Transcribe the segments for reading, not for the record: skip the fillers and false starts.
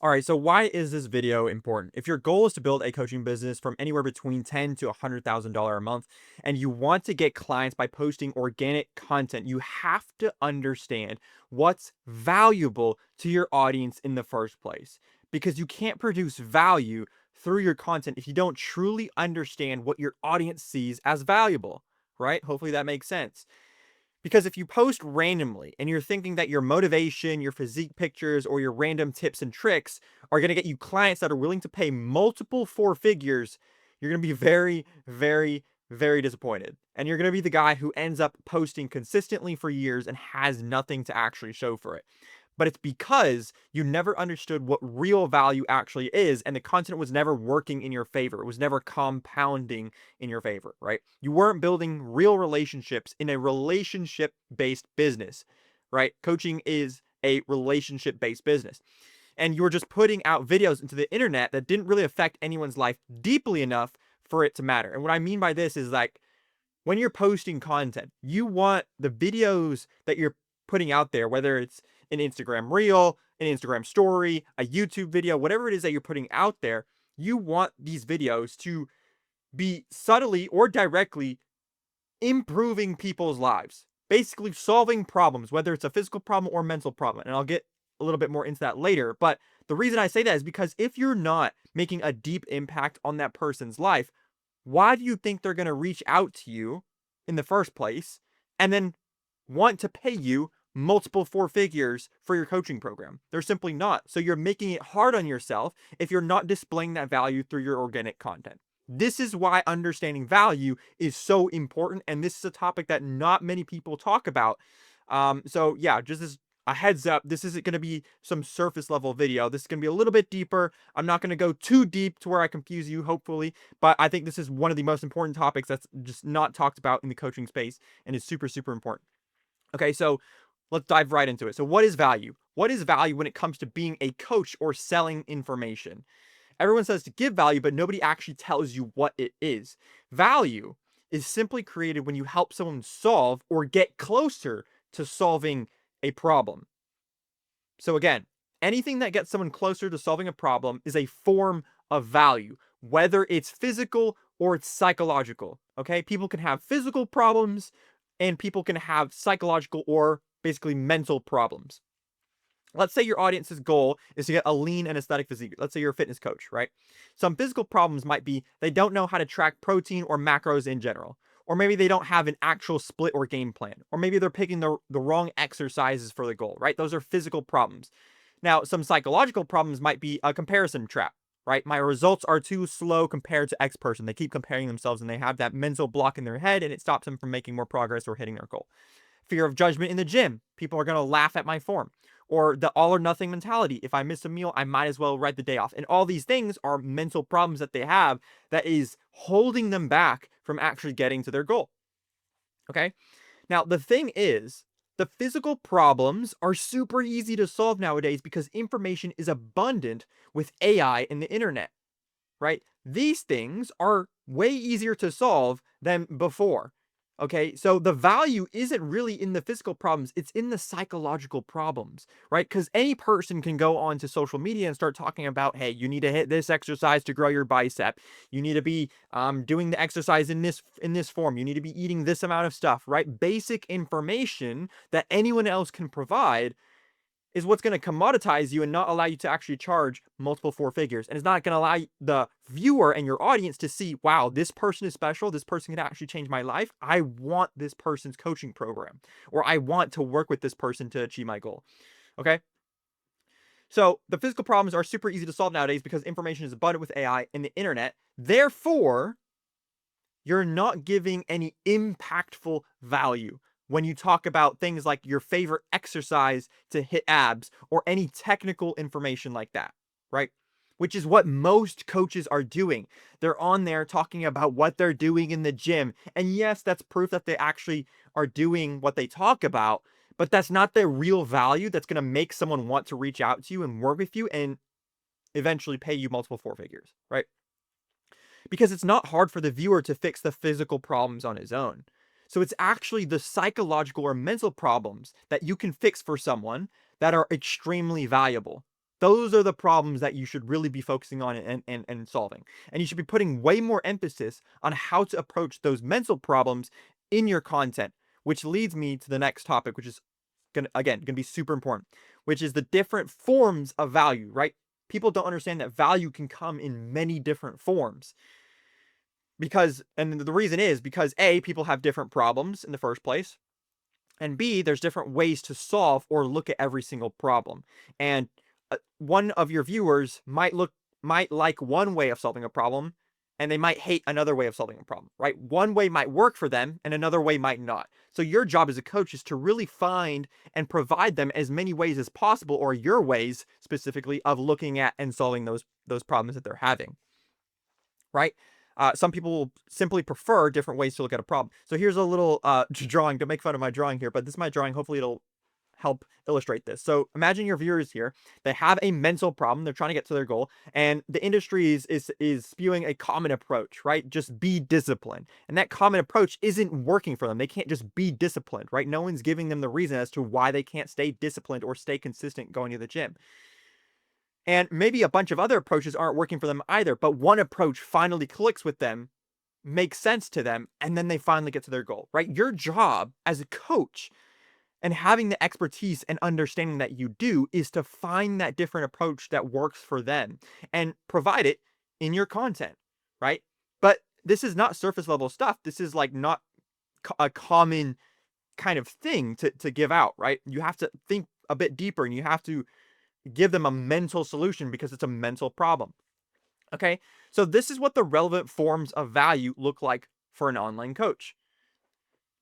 All right, so why is this video important? If your goal is to build a coaching business from anywhere between $10 to $100,000 a month, and you want to get clients by posting organic content, you have to understand what's valuable to your audience in the first place. Because you can't produce value through your content if you don't truly understand what your audience sees as valuable, right? Hopefully that makes sense. Because if you post randomly and you're thinking that your motivation, your physique pictures, or your random tips and tricks are going to get you clients that are willing to pay multiple four figures, you're going to be very, very, very disappointed. And you're going to be the guy who ends up posting consistently for years and has nothing to actually show for it. But it's because you never understood what real value actually is, and the content was never working in your favor. It was never compounding in your favor, right? You weren't building real relationships in a relationship based business, right? Coaching is a relationship based business. And you were just putting out videos into the internet that didn't really affect anyone's life deeply enough for it to matter. And what I mean by this is like when you're posting content, you want the videos that you're putting out there, whether it's an Instagram reel, an Instagram story, a YouTube video, whatever it is that you're putting out there, you want these videos to be subtly or directly improving people's lives, basically solving problems, whether it's a physical problem or mental problem. And I'll get a little bit more into that later. But the reason I say that is because if you're not making a deep impact on that person's life, why do you think they're going to reach out to you in the first place and then want to pay you multiple four figures for your coaching program? They're simply not. So you're making it hard on yourself if you're not displaying that value through your organic content. This is why understanding value is so important. And this is a topic that not many people talk about. So yeah, just as a heads up, this isn't going to be some surface level video. This is going to be a little bit deeper. I'm not going to go too deep to where I confuse you, hopefully, but I think this is one of the most important topics that's just not talked about in the coaching space and is super, super important. Okay, so let's dive right into it. So, what is value? What is value when it comes to being a coach or selling information? Everyone says to give value, but nobody actually tells you what it is. Value is simply created when you help someone solve or get closer to solving a problem. So again, anything that gets someone closer to solving a problem is a form of value, whether it's physical or it's psychological. Okay, people can have physical problems and people can have psychological or basically mental problems. Let's say your audience's goal is to get a lean and aesthetic physique. Let's say you're a fitness coach, right? Some physical problems might be they don't know how to track protein or macros in general. Or maybe they don't have an actual split or game plan. Or maybe they're picking the wrong exercises for the goal, right? Those are physical problems. Now, some psychological problems might be a comparison trap, right? My results are too slow compared to X person. They keep comparing themselves and they have that mental block in their head and it stops them from making more progress or hitting their goal. Fear of judgment in the gym. People are going to laugh at my form. Or the all or nothing mentality. If I miss a meal, I might as well write the day off. And all these things are mental problems that they have that is holding them back from actually getting to their goal. Okay. Now, the thing is, the physical problems are super easy to solve nowadays because information is abundant with AI and the internet, right? These things are way easier to solve than before. Okay, so the value isn't really in the physical problems, it's in the psychological problems, right? Because any person can go onto social media and start talking about, hey, you need to hit this exercise to grow your bicep. You need to be doing the exercise in this form. You need to be eating this amount of stuff, right? Basic information that anyone else can provide is what's going to commoditize you and not allow you to actually charge multiple four figures. And it's not going to allow the viewer and your audience to see, wow, this person is special. This person can actually change my life. I want this person's coaching program, or I want to work with this person to achieve my goal. Okay. So the physical problems are super easy to solve nowadays because information is abundant with AI and the internet. Therefore, you're not giving any impactful value when you talk about things like your favorite exercise to hit abs or any technical information like that, right? Which is what most coaches are doing. They're on there talking about what they're doing in the gym. And yes, that's proof that they actually are doing what they talk about, but that's not the real value that's going to make someone want to reach out to you and work with you and eventually pay you multiple four figures, right? Because it's not hard for the viewer to fix the physical problems on his own. So it's actually the psychological or mental problems that you can fix for someone that are extremely valuable. Those are the problems that you should really be focusing on and solving. And you should be putting way more emphasis on how to approach those mental problems in your content, which leads me to the next topic, which is gonna be super important, which is the different forms of value, right? People don't understand that value can come in many different forms and the reason is because A, people have different problems in the first place, and B, there's different ways to solve or look at every single problem. And one of your viewers might like one way of solving a problem, and they might hate another way of solving a problem, right? One way might work for them, and another way might not. So your job as a coach is to really find and provide them as many ways as possible, or your ways specifically of looking at and solving those problems that they're having, right? Some people will simply prefer different ways to look at a problem. So here's a little drawing. Don't make fun of my drawing here, but this is my drawing. Hopefully it'll help illustrate this. So imagine your viewers here. They have a mental problem. They're trying to get to their goal, and the industry is spewing a common approach, right? Just be disciplined. And that common approach isn't working for them. They can't just be disciplined, right? No one's giving them the reason as to why they can't stay disciplined or stay consistent going to the gym. And maybe a bunch of other approaches aren't working for them either, but one approach finally clicks with them, makes sense to them, and then they finally get to their goal, right? Your job as a coach and having the expertise and understanding that you do is to find that different approach that works for them and provide it in your content, right? But this is not surface level stuff. This is like not a common kind of thing to give out, right? You have to think a bit deeper and you have to give them a mental solution because it's a mental problem. Okay, so this is what the relevant forms of value look like for an online coach.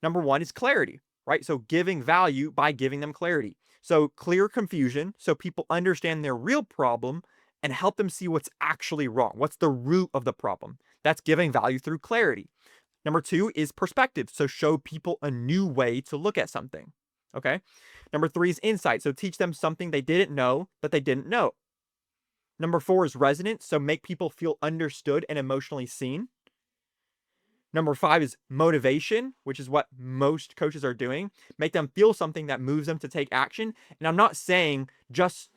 Number one is clarity, right? So giving value by giving them clarity. So clear confusion so people understand their real problem and help them see what's actually wrong. What's the root of the problem? That's giving value through clarity. Number two is perspective. So show people a new way to look at something. Okay. Number three is insight. So teach them something they didn't know that they didn't know. Number four is resonance. So make people feel understood and emotionally seen. Number five is motivation, which is what most coaches are doing. Make them feel something that moves them to take action. And I'm not saying just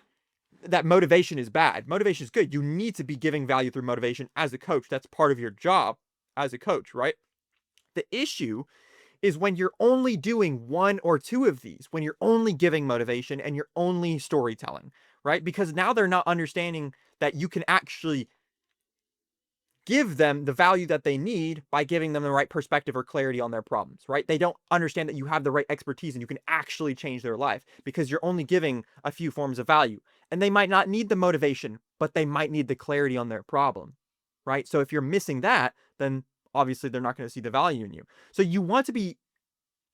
that motivation is bad. Motivation is good. You need to be giving value through motivation as a coach. That's part of your job as a coach, right? The issue is when you're only doing one or two of these, when you're only giving motivation and you're only storytelling, right? Because now they're not understanding that you can actually give them the value that they need by giving them the right perspective or clarity on their problems, right? They don't understand that you have the right expertise and you can actually change their life because you're only giving a few forms of value. And they might not need the motivation, but they might need the clarity on their problem, right? So if you're missing that, then obviously they're not going to see the value in you. So you want to be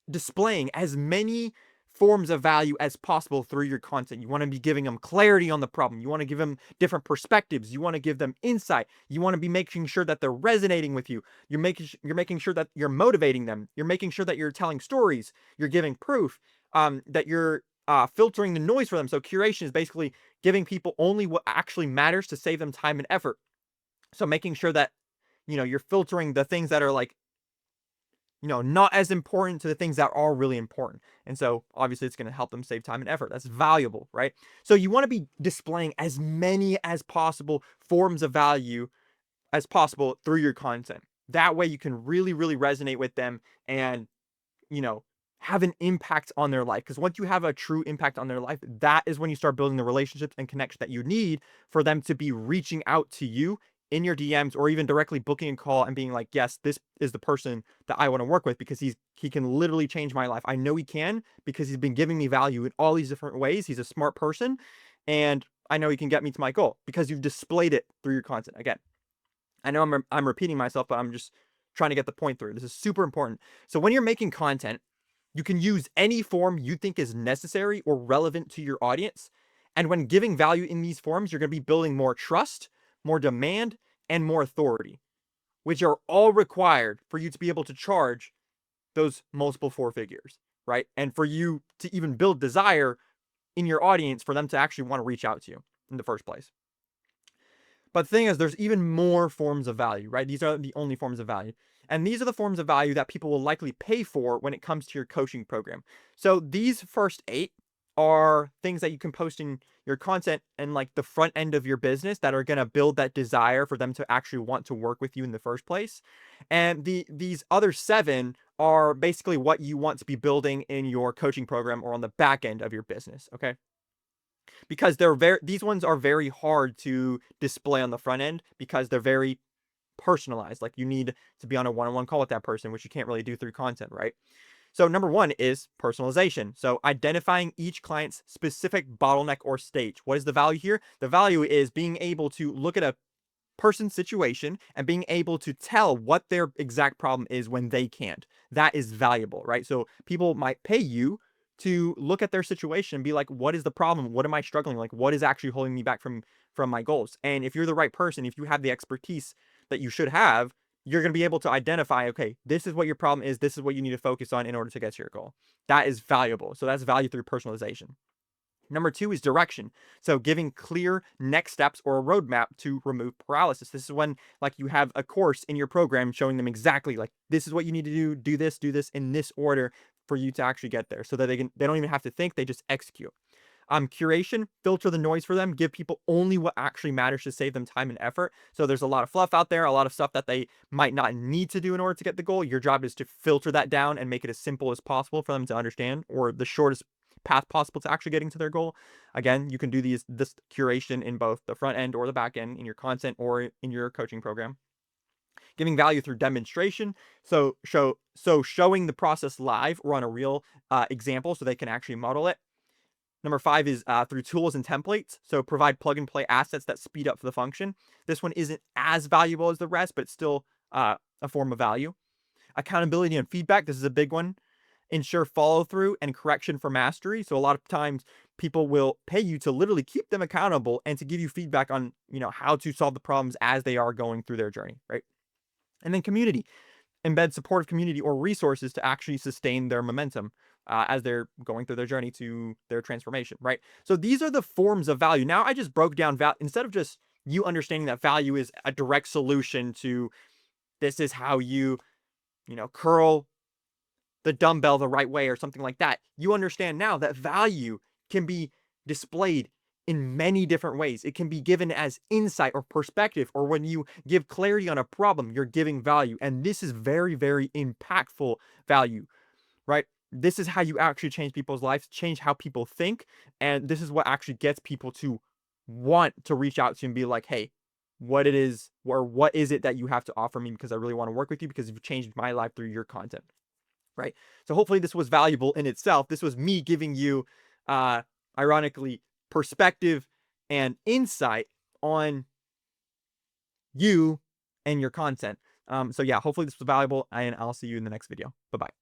displaying as many forms of value as possible through your content. You want to be giving them clarity on the problem. You want to give them different perspectives. You want to give them insight. You want to be making sure that they're resonating with you. You're making sure that you're motivating them. You're making sure that you're telling stories. You're giving proof. That you're filtering the noise for them. So curation is basically giving people only what actually matters to save them time and effort. So making sure that you're filtering the things that are like not as important to the things that are really important. And so obviously it's going to help them save time and effort. That's valuable, right? So you want to be displaying as many as possible forms of value as possible through your content. That way you can really, really resonate with them and, have an impact on their life. Because once you have a true impact on their life, that is when you start building the relationships and connection that you need for them to be reaching out to you in your DMs or even directly booking a call and being like, yes, this is the person that I want to work with because he can literally change my life. I know he can because he's been giving me value in all these different ways. He's a smart person and I know he can get me to my goal because you've displayed it through your content. Again, I know I'm repeating myself, but I'm just trying to get the point through. This is super important. So when you're making content, you can use any form you think is necessary or relevant to your audience. And when giving value in these forms, you're going to be building more trust, more demand, and more authority, which are all required for you to be able to charge those multiple four figures, right? And for you to even build desire in your audience for them to actually want to reach out to you in the first place. But the thing is, there's even more forms of value, right? These are the only forms of value. And these are the forms of value that people will likely pay for when it comes to your coaching program. So these first 8 are things that you can post in your content and like the front end of your business that are going to build that desire for them to actually want to work with you in the first place. And these other 7 are basically what you want to be building in your coaching program or on the back end of your business, okay? Because these ones are very hard to display on the front end because they're very personalized. Like you need to be on a one-on-one call with that person, which you can't really do through content, right? So number 1 is personalization. So identifying each client's specific bottleneck or stage. What is the value here? The value is being able to look at a person's situation and being able to tell what their exact problem is when they can't. That is valuable, right? So people might pay you to look at their situation and be like, what is the problem? What am I struggling? Like, what is actually holding me back from my goals? And if you're the right person, if you have the expertise that you should have, you're going to be able to identify, okay, this is what your problem is. This is what you need to focus on in order to get to your goal. That is valuable. So that's value through personalization. Number 2 is direction. So giving clear next steps or a roadmap to remove paralysis. This is when like you have a course in your program showing them exactly like this is what you need to do this in this order for you to actually get there so that they don't even have to think, they just execute. Curation, filter the noise for them, give people only what actually matters to save them time and effort. So there's a lot of fluff out there, a lot of stuff that they might not need to do in order to get the goal. Your job is to filter that down and make it as simple as possible for them to understand, or the shortest path possible to actually getting to their goal. Again, you can do this curation in both the front end or the back end in your content or in your coaching program. Giving value through demonstration, so showing the process live or on a real example so they can actually model it. Number 5 is through tools and templates. So provide plug and play assets that speed up the function. This one isn't as valuable as the rest, but it's still a form of value. Accountability and feedback. This is a big one. Ensure follow through and correction for mastery. So a lot of times people will pay you to literally keep them accountable and to give you feedback on, how to solve the problems as they are going through their journey, right? And then community, embed supportive community or resources to actually sustain their momentum as they're going through their journey to their transformation, right? So these are the forms of value. Now I just broke down value instead of just you understanding that value is a direct solution to this is how curl the dumbbell the right way or something like that. You understand now that value can be displayed in many different ways. It can be given as insight or perspective, or when you give clarity on a problem, you're giving value. And this is very, very impactful value, right? This is how you actually change people's lives, change how people think. And this is what actually gets people to want to reach out to you and be like, hey, what it is, or what is it that you have to offer me because I really want to work with you because you've changed my life through your content, right? So hopefully this was valuable in itself. This was me giving you, uh, ironically, perspective and insight on you and your content. So yeah, hopefully this was valuable, and I'll see you in the next video. Bye bye.